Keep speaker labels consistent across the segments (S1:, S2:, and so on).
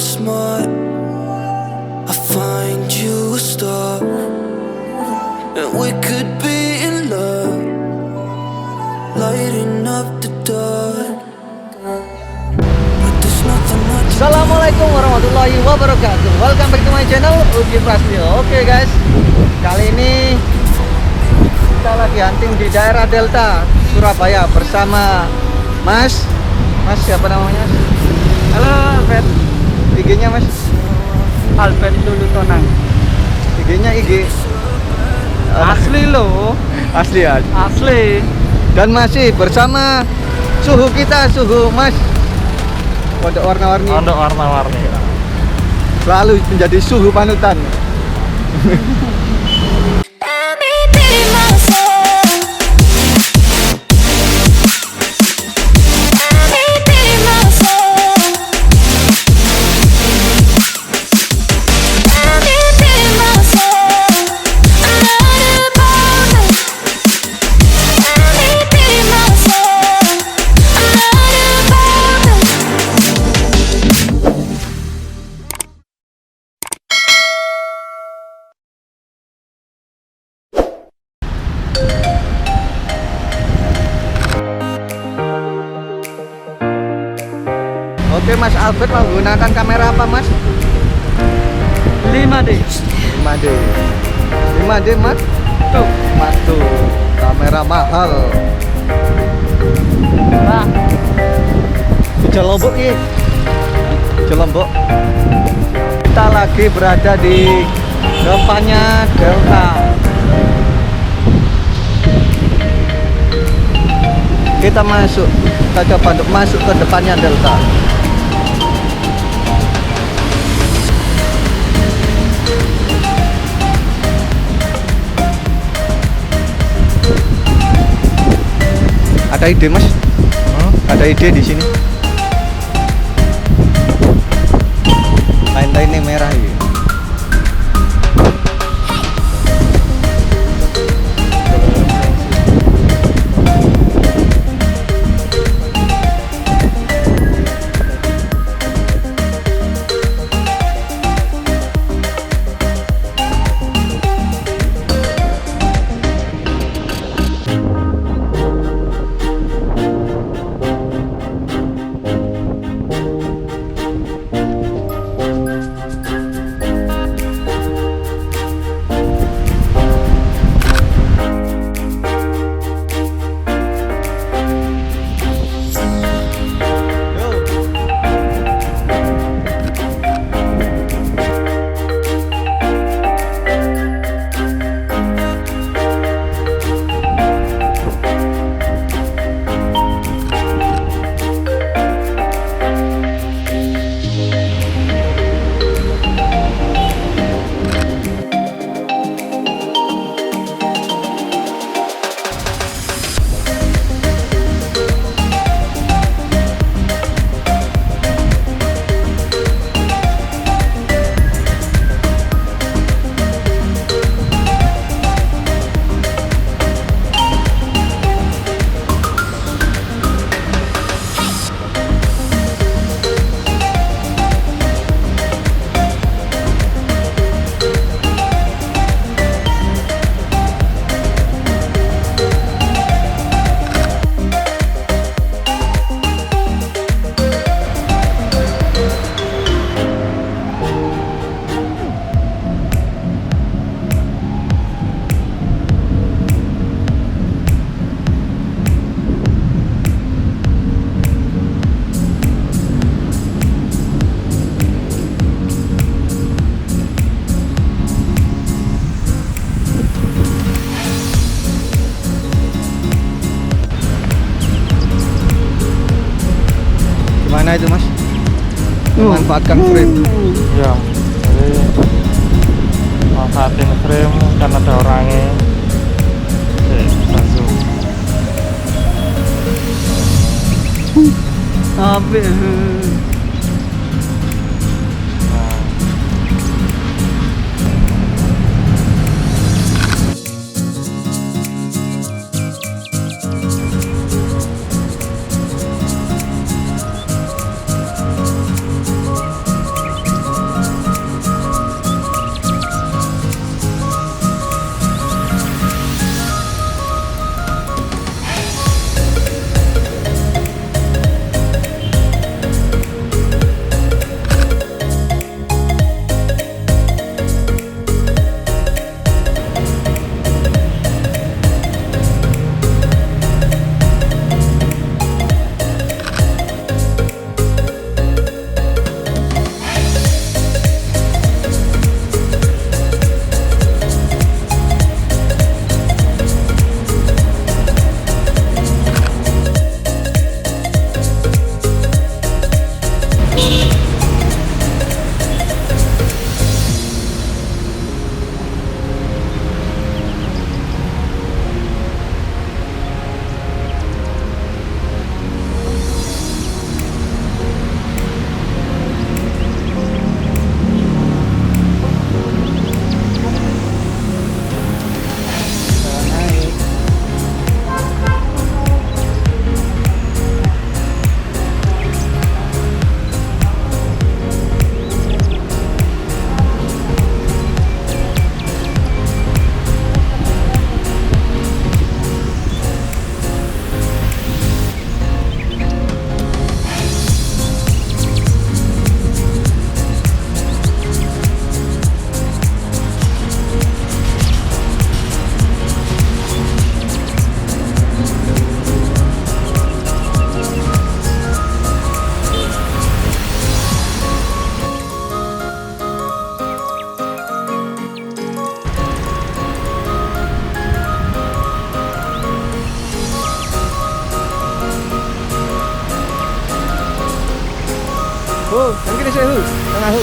S1: smart, I find you a star, and we could be in love, lighting up the dark. But there's nothing I can.
S2: Assalamualaikum warahmatullahi wabarakatuh. Welcome back to my channel Ugi Prasetyo. Oke guys, kali ini kita lagi hunting di daerah Delta Surabaya bersama Mas siapa namanya?
S3: Halo Albert,
S2: IG-nya Mas?
S3: Albert dulu Tonang.
S2: IG-nya IG
S3: Asli loh,
S2: asli ya.
S3: asli.
S2: Dan masih bersama suhu kita, suhu Mas Pondok warna-warni.
S3: Untuk warna-warni.
S2: Selalu menjadi suhu panutan. Oke Mas Albert menggunakan kamera apa Mas?
S3: 5D.
S2: 5D 5D Mas? Tuh matu kamera mahal.
S3: Nah,
S2: Hujan Lombok ya. Hujan Lombok. Kita lagi berada di depannya Delta. Kita coba untuk masuk ke depannya Delta. Ada ide Mas? Ada ide di sini. Lain-lainnya merah ya. Gimana itu Mas? Memanfaatkan frame.
S3: ya. Jadi manfaatin frame karena ada orangnya. Langsung.
S2: Apa? yang kiri saya tengah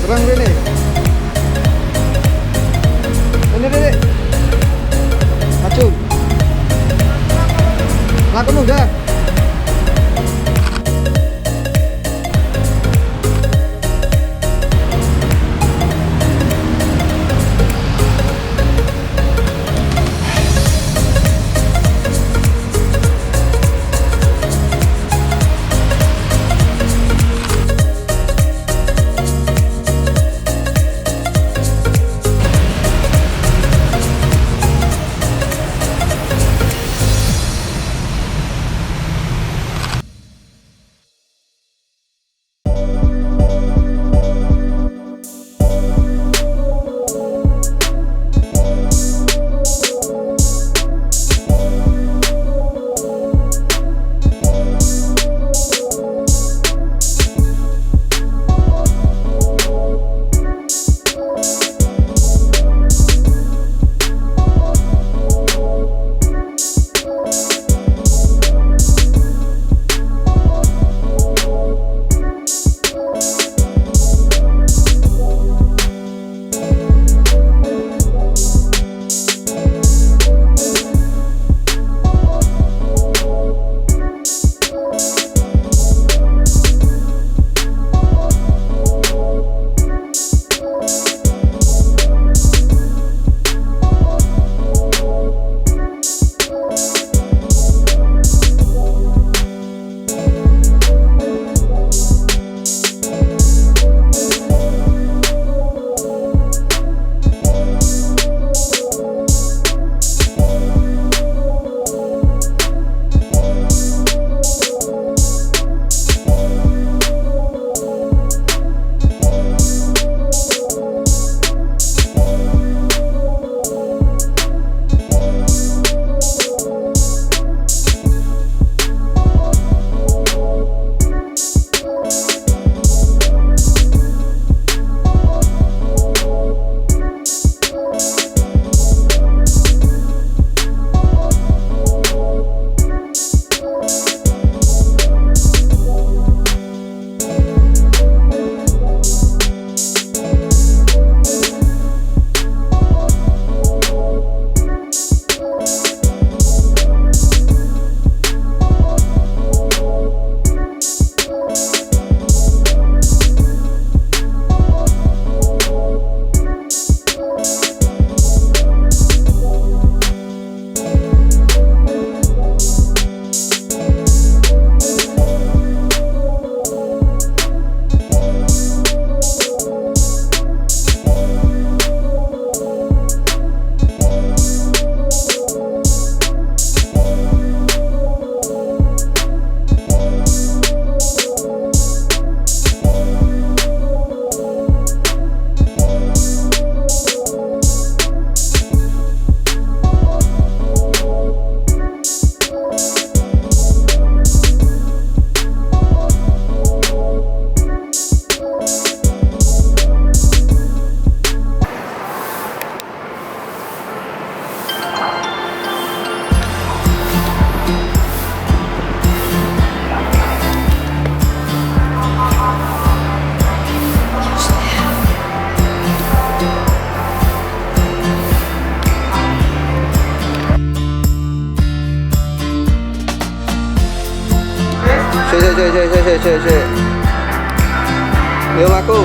S2: terang ini. Ini dek, maju. Lakukan udah. Cek. Yo aku.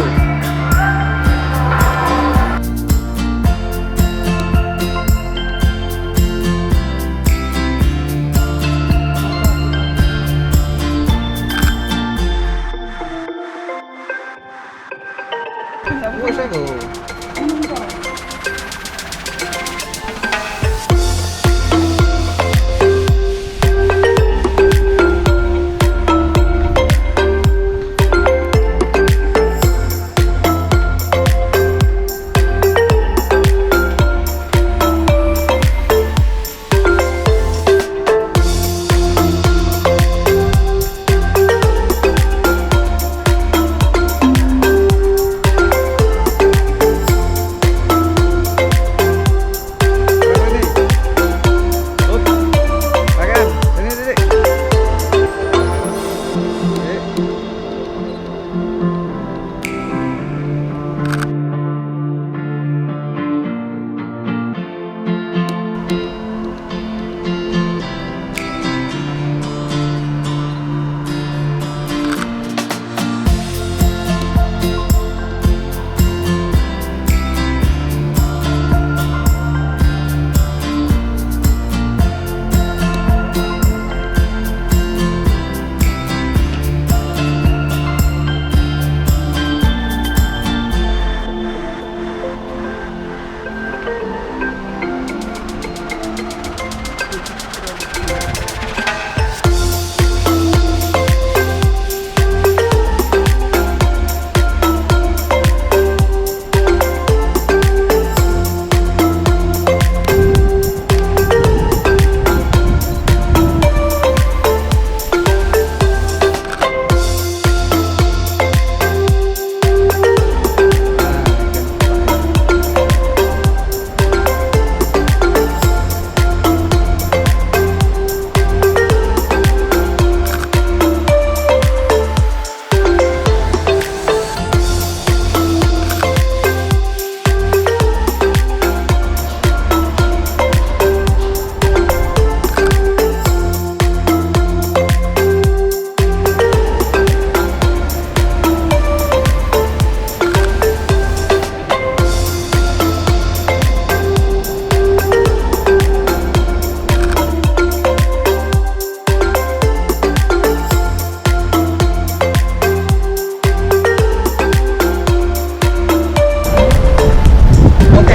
S2: Wes aku.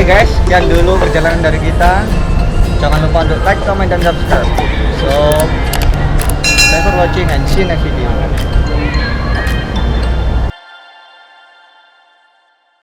S2: guys, sekian dulu perjalanan dari kita. Jangan lupa untuk like, comment, dan subscribe. So, thanks for watching and see you next video.